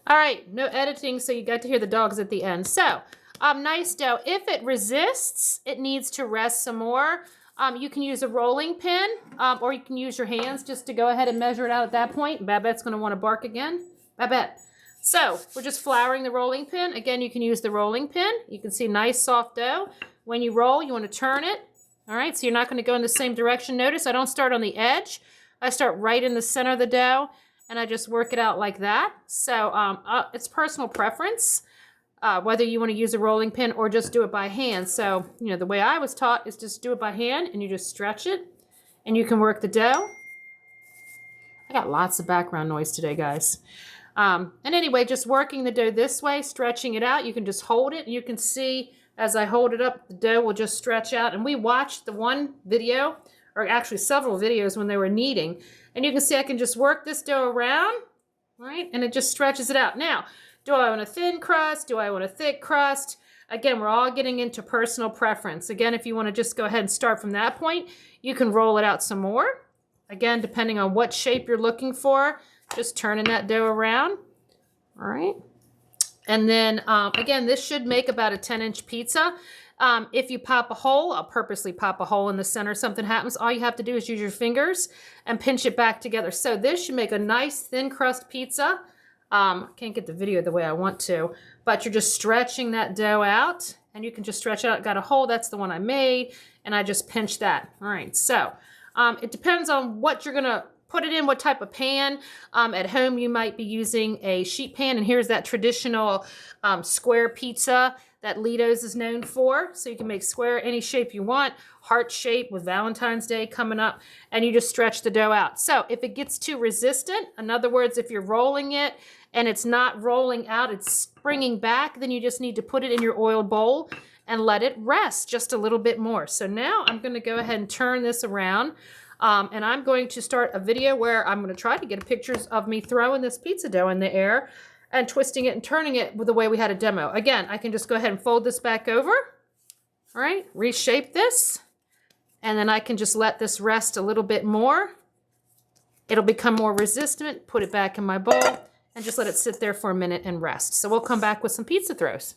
All right, no editing, so you got to hear the dogs at the end. So, nice dough. If it resists, it needs to rest some more. You can use a rolling pin, or you can use your hands just to go ahead and measure it out at that point. Babette's going to want to bark again. Babette. So, we're just flouring the rolling pin. Again, you can use the rolling pin. You can see nice soft dough. When you roll, you want to turn it. All right, so you're not going to go in the same direction. Notice I don't start on the edge. I start right in the center of the dough, and I just work it out like that. So it's personal preference, whether you want to use a rolling pin or just do it by hand. So, you know, the way I was taught is just do it by hand, and you just stretch it, and you can work the dough. I got lots of background noise today, guys. And anyway, just working the dough this way, stretching it out. You can just hold it, and you can see as I hold it up, the dough will just stretch out. And we watched the one video, or actually several videos when they were kneading. And you can see I can just work this dough around, right? And it just stretches it out. Now, do I want a thin crust? Do I want a thick crust? Again, we're all getting into personal preference. Again, if you want to just go ahead and start from that point, you can roll it out some more. Again, depending on what shape you're looking for, just turning that dough around, all right? And then, again, this should make about a 10-inch pizza. If you pop a hole, I'll purposely pop a hole in the center, something happens, all you have to do is use your fingers and pinch it back together. So this should make a nice thin crust pizza. Can't get the video the way I want to, but you're just stretching that dough out, and you can just stretch out. Got a hole, that's the one I made, and I just pinched that. All right, so it depends on what you're gonna put it in, what type of pan. At home, you might be using a sheet pan, and here's that traditional square pizza that Lido's is known for. So you can make square any shape you want, heart shape with Valentine's Day coming up, and you just stretch the dough out. So if it gets too resistant, in other words, if you're rolling it and it's not rolling out, it's springing back, then you just need to put it in your oiled bowl and let it rest just a little bit more. So now I'm gonna go ahead and turn this around. And I'm going to start a video where I'm going to try to get pictures of me throwing this pizza dough in the air and twisting it and turning it with the way we had a demo. Again, I can just go ahead and fold this back over, all right, reshape this, and then I can just let this rest a little bit more. It'll become more resistant, put it back in my bowl, and just let it sit there for a minute and rest. So we'll come back with some pizza throws.